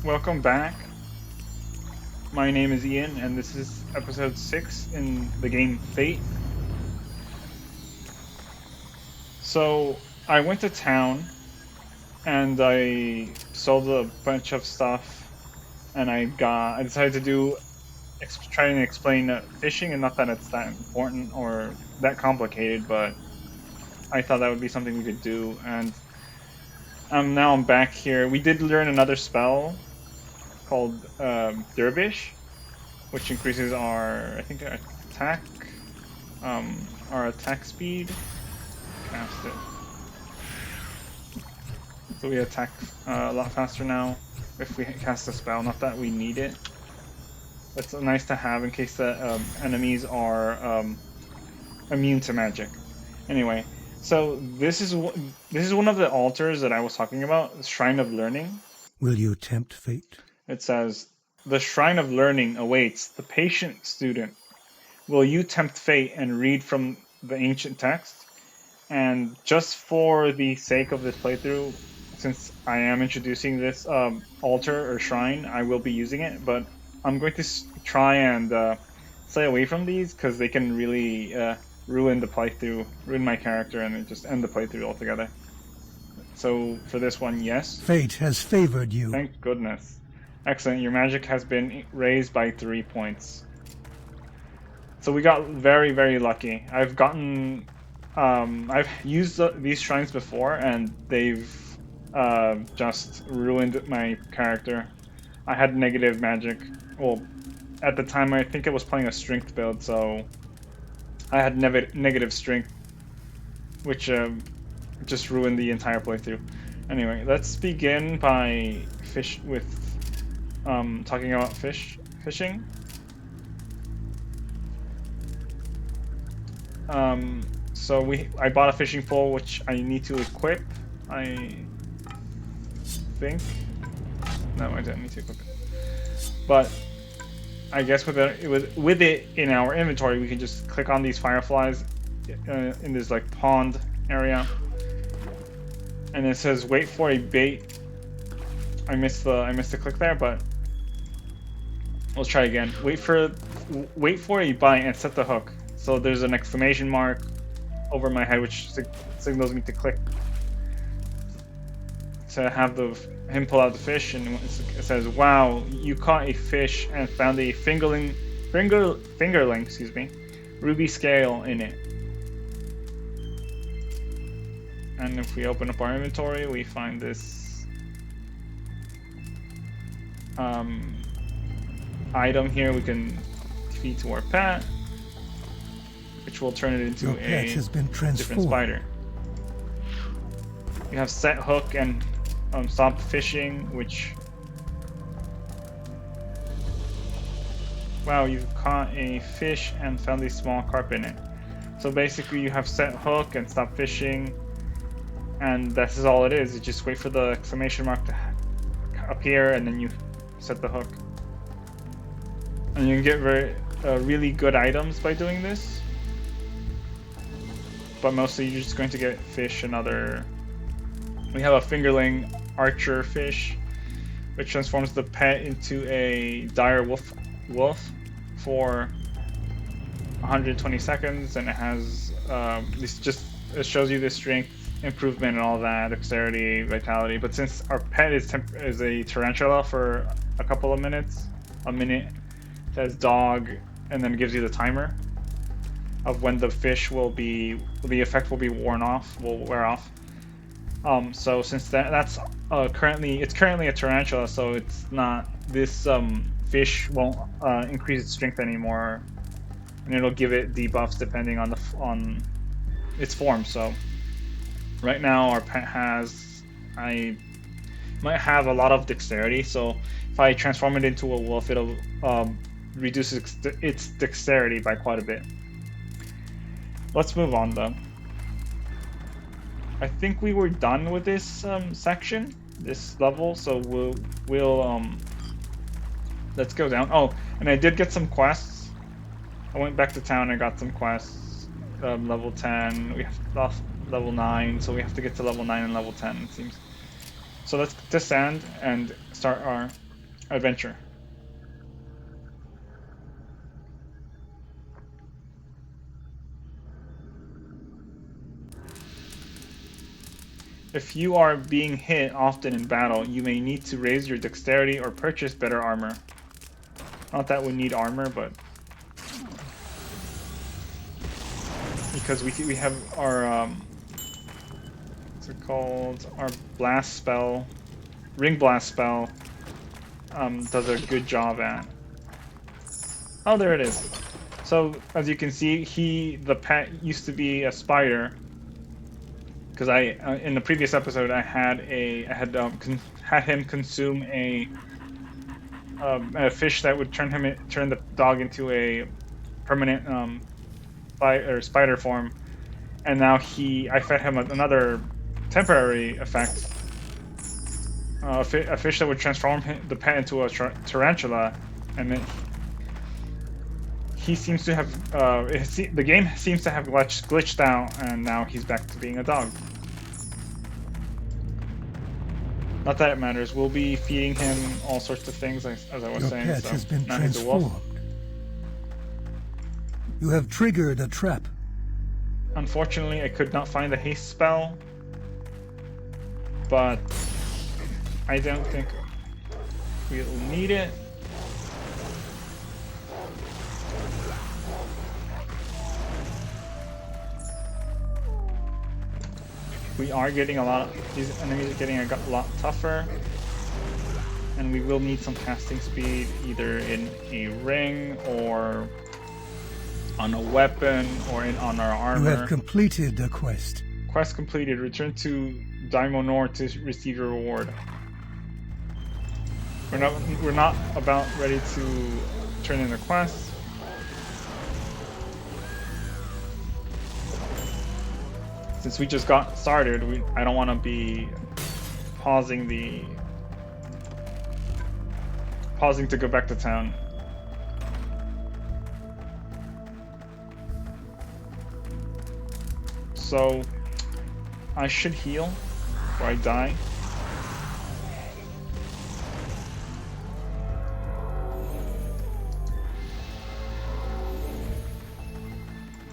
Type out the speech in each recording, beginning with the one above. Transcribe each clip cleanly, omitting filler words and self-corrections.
Welcome back. My name is Ian, and this is episode 6 in the game Fate. So, I went to town and I sold a bunch of stuff, and I decided to try and explain fishing, and not that it's that important or that complicated, but I thought that would be something we could do. And now I'm back here. We did learn another spell called Dervish, which increases I think, attack, our attack speed. Cast it. So we attack a lot faster now if we cast a spell. Not that we need it. It's nice to have in case the enemies are immune to magic. Anyway, so this is one of the altars that I was talking about, the Shrine of Learning. Will you tempt fate? It says, "The Shrine of Learning awaits the patient student. Will you tempt fate and read from the ancient text?" And just for the sake of this playthrough, since I am introducing this altar or shrine, I will be using it, but I'm going to try and stay away from these because they can really ruin the playthrough, ruin my character, and just end the playthrough altogether. So for this one, yes. Fate has favored you. Thank goodness. Excellent. Your magic has been raised by 3 points. So we got very, very lucky. I've used these shrines before, and they've just ruined my character. I had negative magic. Well, at the time, I think I was playing a strength build, so I had negative strength, which just ruined the entire playthrough. Anyway, let's begin by talking about fishing. So I bought a fishing pole, which I need to equip. I think. No, I didn't need to equip it. But I guess with it in our inventory, we can just click on these fireflies in this like pond area, and it says wait for a bait. I missed the click there, but let's try again. Wait for a bite and set the hook. So there's an exclamation mark over my head, which signals me to click to have him pull out the fish, and it says, "Wow, you caught a fish and found a fingerling, ruby scale in it." And if we open up our inventory, we find this item here. We can feed to our pet, which will turn it into a different spider. You have set hook and stop fishing, which... Wow, you've caught a fish and found a small carp in it. So basically you have set hook and stop fishing, and this is all it is. You just wait for the exclamation mark to appear, and then you set the hook. And you can get really good items by doing this. But mostly you're just going to get fish and other... We have a fingerling archer fish, which transforms the pet into a dire wolf for 120 seconds, and it has it shows you the strength improvement and all that, dexterity, vitality. But since our pet is a tarantula for a couple of minutes, a minute, it says dog, and then gives you the timer of when the effect will wear off. So since that's currently a tarantula, so it's not, this fish won't increase its strength anymore, and it'll give it debuffs depending on its form. So right now our pet might have a lot of dexterity, so if I transform it into a wolf, it'll reduce its dexterity by quite a bit. Let's move on though. I think we were done with this section, this level, so we'll let's go down. Oh, and I did get some quests. I went back to town and got some quests. Level 10, we have level 9, so we have to get to level 9 and level 10, it seems. So let's descend and start our adventure. If you are being hit often in battle, you may need to raise your dexterity or purchase better armor. Not that we need armor, but because we have our what's it called? Our blast spell, ring blast spell, does a good job at. Oh, there it is. So as you can see, the pet used to be a spider. Because in the previous episode I had had him consume a fish that would turn the dog into a permanent spider form, and now I fed him another temporary effect, a fish that would transform the pet into a tarantula, and then he seems to have the game seems to have glitched out, and now he's back to being a dog. Not that it matters. We'll be feeding him all sorts of things, as I was Your saying. pet So has been now he's a wolf. transformed. You have triggered a trap. Unfortunately, I could not find the haste spell, but I don't think we'll need it. We are getting these enemies are getting a lot tougher, and we will need some casting speed, either in a ring or on a weapon or on our armor. You have completed a quest. Quest completed. Return to Daimo Nor to receive your reward. We're not about ready to turn in the quest. Since we just got started, I don't want to be pausing to go back to town. So I should heal before I die.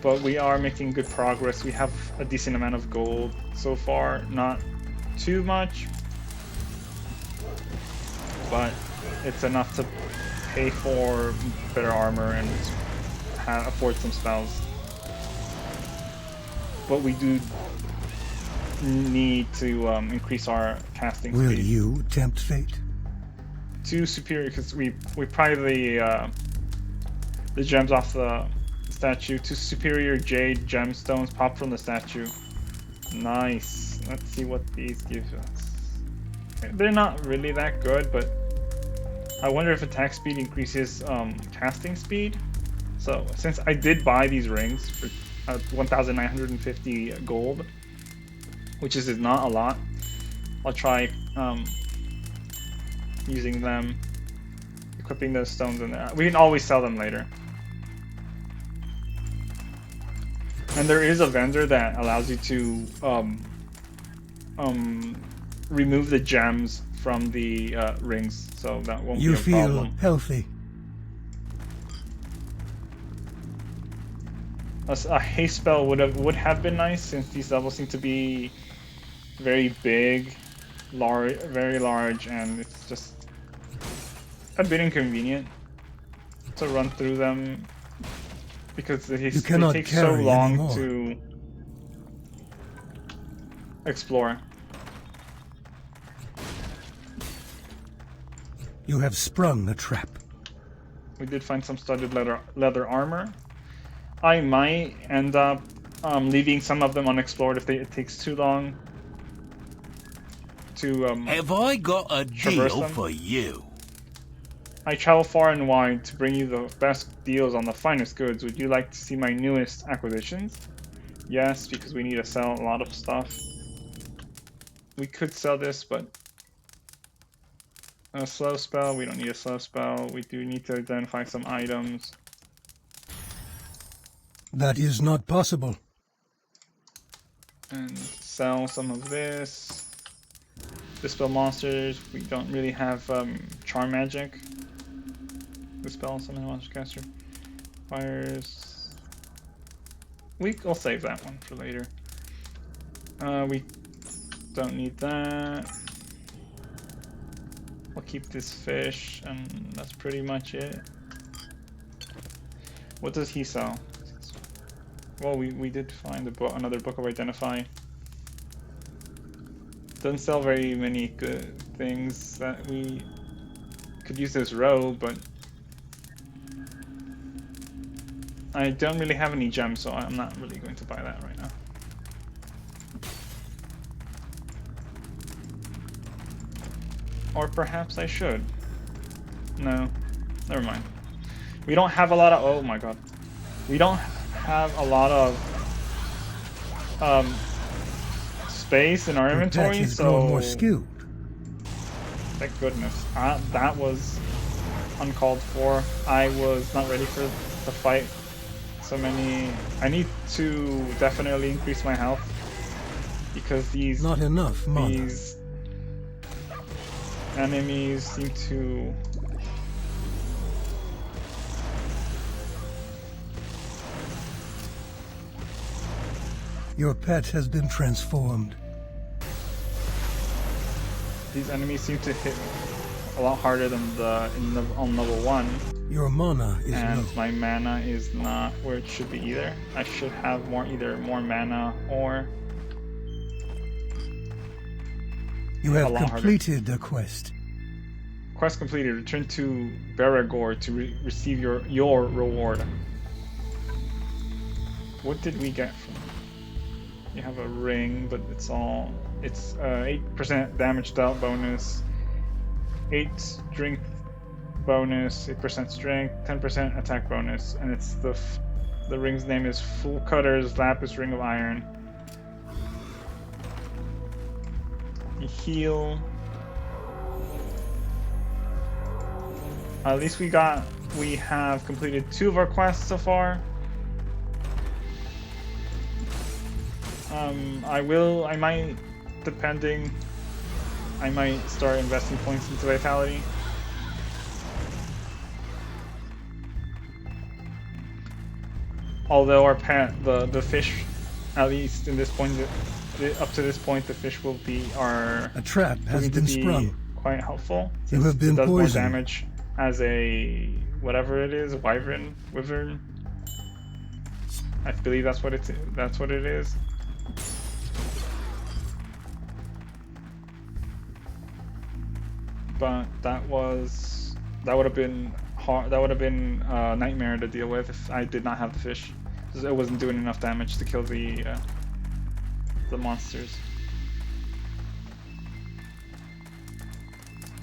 But we are making good progress. We have a decent amount of gold so far, not too much, but it's enough to pay for better armor and afford some spells. But we do need to increase our casting speed. Will you tempt fate? To superior, because we pry the gems off the statue. To superior jade gemstones pop from the statue. Nice. Let's see what these give us. They're not really that good, but I wonder if attack speed increases casting speed. So since I did buy these rings for 1,950 gold, which is not a lot, I'll try using them, equipping those stones in there. We can always sell them later. And there is a vendor that allows you to remove the gems from the rings, so that won't be a problem. You feel healthy. A haste spell would have been nice, since these levels seem to be very big, very large, and it's just a bit inconvenient to run through them because it takes so long anymore. to explore. You have sprung a trap. We did find some studded leather armor. I might end up leaving some of them unexplored if it takes too long to Have I got a deal them. for you? I travel far and wide to bring you the best deals on the finest goods. Would you like to see my newest acquisitions? Yes, because we need to sell a lot of stuff. We could sell this, but a slow spell, we don't need a slow spell. We do need to identify some items. That is not possible. And sell some of this. Dispel monsters, we don't really have Charm Magic. Dispel summon monster caster. Fires. I'll save that one for later. We don't need that. We'll keep this fish, and that's pretty much it. What does he sell? Well, we did find another book of Identify. Doesn't sell very many good things that we could use this robe, but I don't really have any gems, so I'm not really going to buy that right now. Or perhaps I should. No, never mind. We don't have a lot of. Oh my god, we don't have a lot of space in our inventory, so more skewed. Thank goodness. That was uncalled for. I was not ready for the fight. So many. I need to definitely increase my health because these not enough mana. These enemies seem to. Your pet has been transformed. These enemies seem to hit a lot harder than on level 1. Your mana is and low. My mana is not where it should be either. I should have either more mana or. You have completed the quest. Quest completed. Return to Baragor to receive your reward. What did we get from? You have a ring, but it's 8% damage dealt bonus, 8 strength bonus, 8% strength, 10% attack bonus, and it's the ring's name is Full Cutter's Lapis Ring of Iron. You heal. At least we have completed 2 of our quests so far. I might start investing points into Vitality. Although our pet, the fish, at least in this point, up to this point, the fish will be a trap has been sprung. Quite helpful. You have been it does poisoned. More damage as a whatever it is, wyvern. I believe that's what it is. But that would have been hard. That would have been a nightmare to deal with if I did not have the fish. It wasn't doing enough damage to kill the monsters.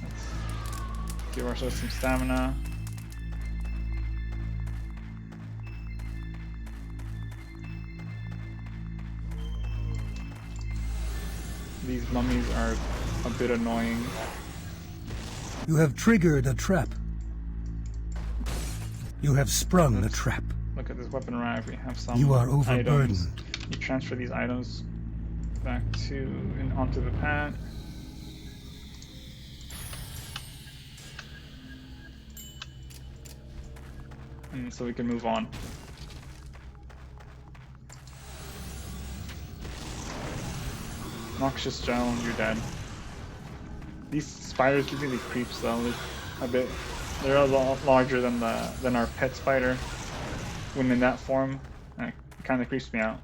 Let's give ourselves some stamina. These mummies are a bit annoying. You have triggered a trap. You have sprung a trap. Look at this weapon rack. We have some. You are overburdened. Items. You transfer these items back onto the pad. And so we can move on. Noxious gel, and you're dead. These spiders give me the creeps though. They're a lot larger than our pet spider when in that form. And it kind of creeps me out.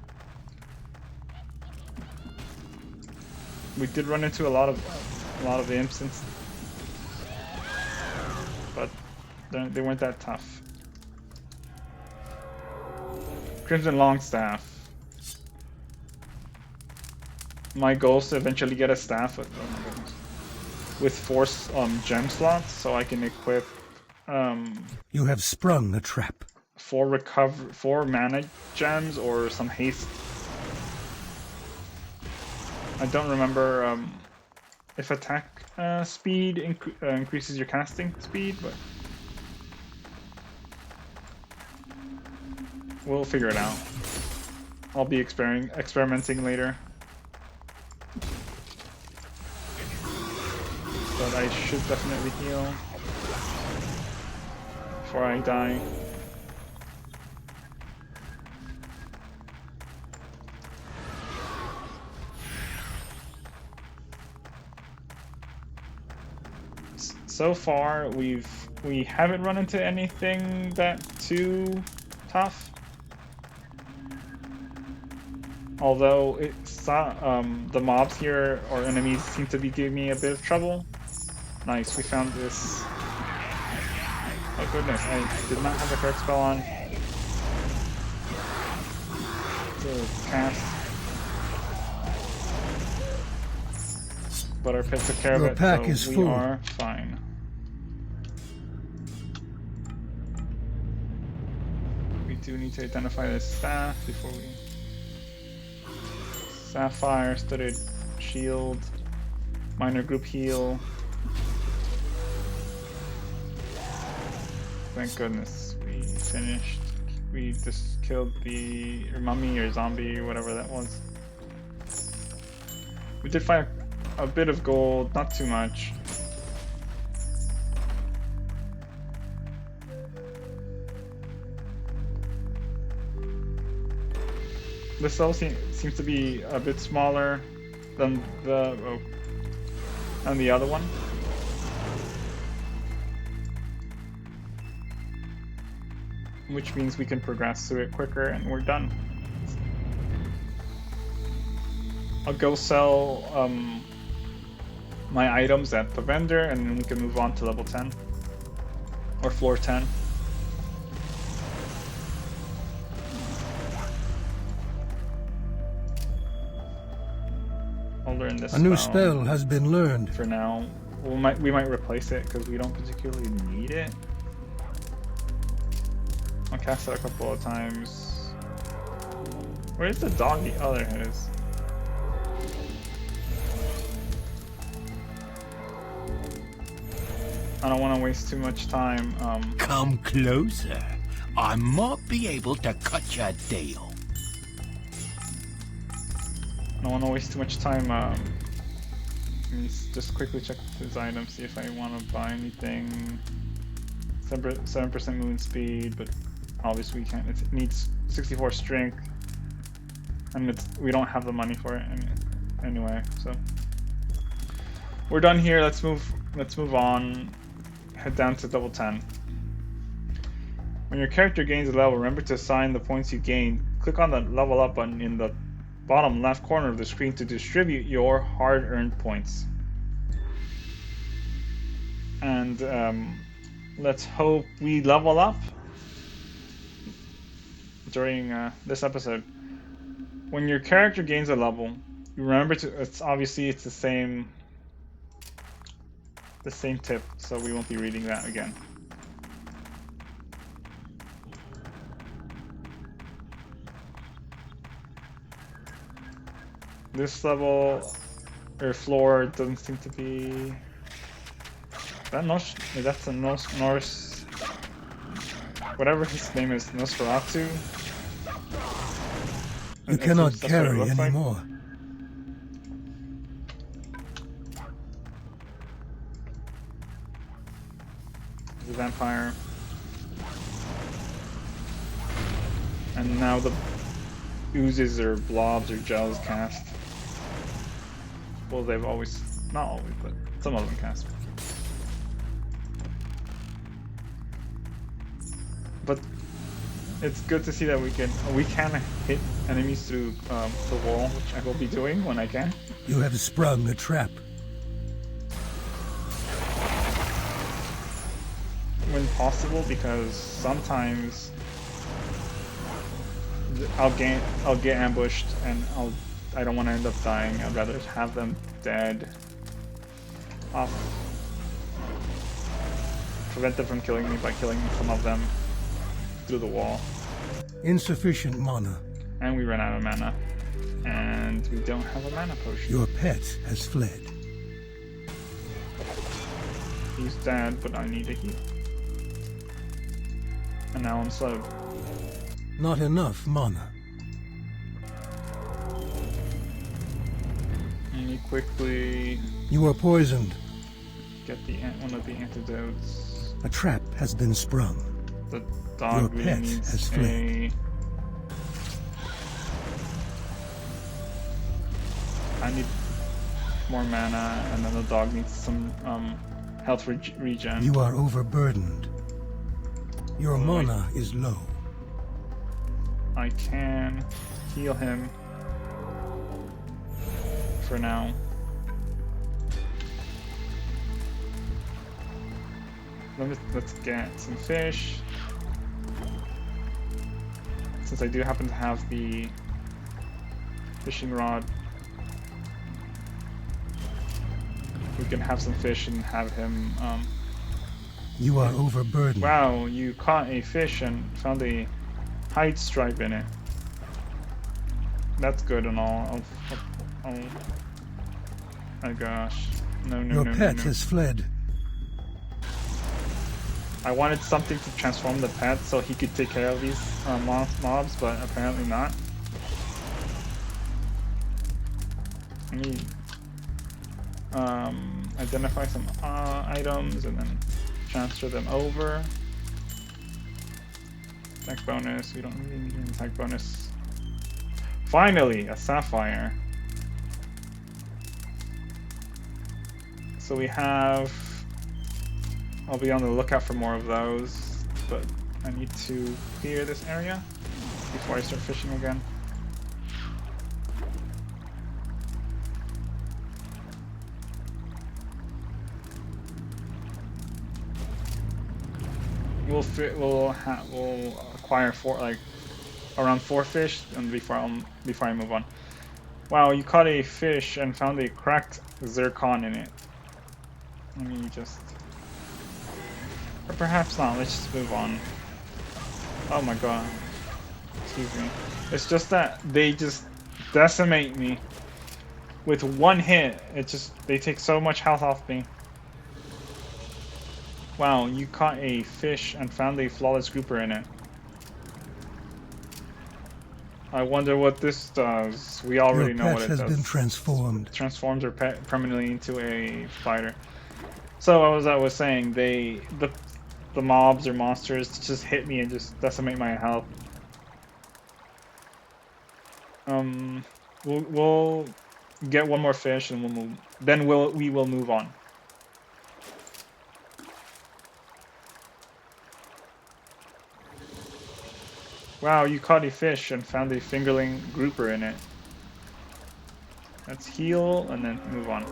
We did run into a lot of the imps, but they weren't that tough. Crimson Longstaff. My goal is to eventually get a staff with, oh my goodness, with 4 gem slots, so I can equip. You have sprung a trap. 4 mana gems or some haste. I don't remember if attack speed increases your casting speed, but we'll figure it out. I'll be experimenting later. But I should definitely heal. before I die. So far, we haven't run into anything that too tough. Although the mobs here or enemies seem to be giving me a bit of trouble. Nice, we found this. Oh goodness, I did not have the correct spell on. So cast. But our pet took care of it, pack is so we full. are fine. We do need to identify the staff before we... Sapphire, studded shield, minor group heal. Thank goodness we finished. We just killed the mummy or zombie or whatever that was. We did find a bit of gold, not too much. This cell seems to be a bit smaller than the other one. Which means we can progress through it quicker and we're done. I'll go sell my items at the vendor and then we can move on to level 10 or floor 10. I'll learn this A new spell has been learned. for now. We might replace it because we don't particularly need it. I'll cast it a couple of times. Where's the doggy? Oh, there it is. I don't want to waste too much time. Come closer. I might be able to cut your deal. I don't want to waste too much time. Let me just quickly check his items, see if I want to buy anything. 7% movement speed, but obviously we can't. It needs 64 strength, and we don't have the money for it anyway. So we're done here. Let's move on. Head down to level 10. When your character gains a level, remember to assign the points you gain. Click on the level up button in the bottom left corner of the screen to distribute your hard-earned points. And let's hope we level up during this episode. When your character gains a level, you remember to. It's the same tip, so we won't be reading that again. This level or floor doesn't seem to be. That's a Norse. Whatever his name is, Nosferatu. You cannot carry anymore. Like. The vampire. And now the oozes or blobs or gels cast. Well, they've always, not always, but some of them cast. But it's good to see that we can hit enemies through the wall, which I will be doing when I can. You have sprung a trap. When possible, because sometimes I'll get ambushed and I don't want to end up dying. I'd rather have them dead. Prevent them from killing me by killing some of them through the wall. Insufficient mana. And we ran out of mana. And we don't have a mana potion. Your pet has fled. He's dead, but I need a heal. And now I'm slow. Not enough mana. And you quickly You are poisoned. get one of the antidotes. A trap has been sprung. The dog Your really pet needs has fled. I need more mana, and then the dog needs some health regen. You are overburdened. Your mana is low. I can heal him for now. Let's get some fish. Since I do happen to have the fishing rod, we can have some fish and have him. You are overburdened. Wow, you caught a fish and found a hide stripe in it. That's good and all. Oh gosh. No. Your pet has fled. I wanted something to transform the pet so he could take care of these mobs, but apparently not. Let me identify some items and then transfer them over. Attack bonus, we don't really need an attack bonus. Finally, a sapphire. So we have... I'll be on the lookout for more of those, but I need to clear this area before I start fishing again. We'll acquire around 4 fish, and before I move on. Wow, you caught a fish and found a cracked zircon in it. Let me just... Or perhaps not, let's just move on. Oh my god. Excuse me. It's just that they just decimate me. With one hit, they take so much health off me. Wow, you caught a fish and found a flawless grouper in it. I wonder what this does. We already know what it does. Your pet has been transformed. It transforms your pet permanently into a fighter. So as I was saying, the mobs or monsters just hit me and just decimate my health. We'll get one more fish and we'll move. Then we will move on. Wow, you caught a fish and found a fingerling grouper in it. Let's heal and then move on.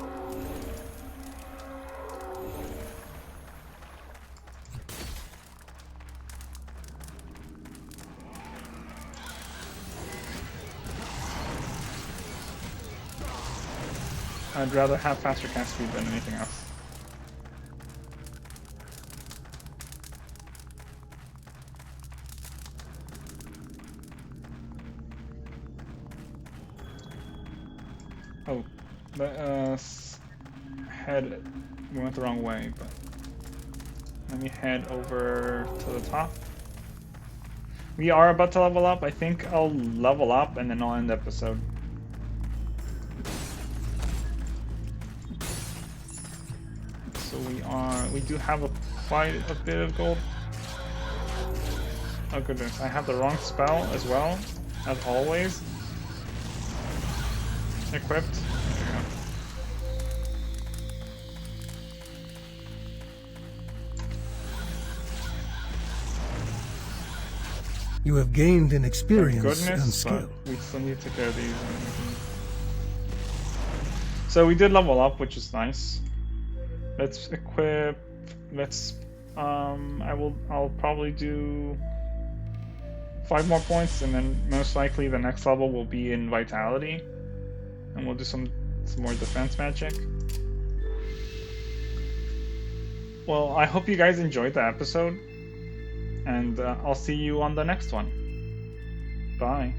I'd rather have faster cast speed than anything else. Oh, let us head. We went the wrong way, but let me head over to the top. We are about to level up. I think I'll level up and then I'll end the episode. So we do have quite a bit of gold. Oh goodness, I have the wrong spell as well, as always. Equipped. There we go. You have gained in experience Goodness, and skill. but we still need to take care of these. So we did level up, which is nice. Let's equip. Let's. I'll probably do 5 more points, and then most likely the next level will be in Vitality. And we'll do some more defense magic. Well, I hope you guys enjoyed the episode. And I'll see you on the next one. Bye.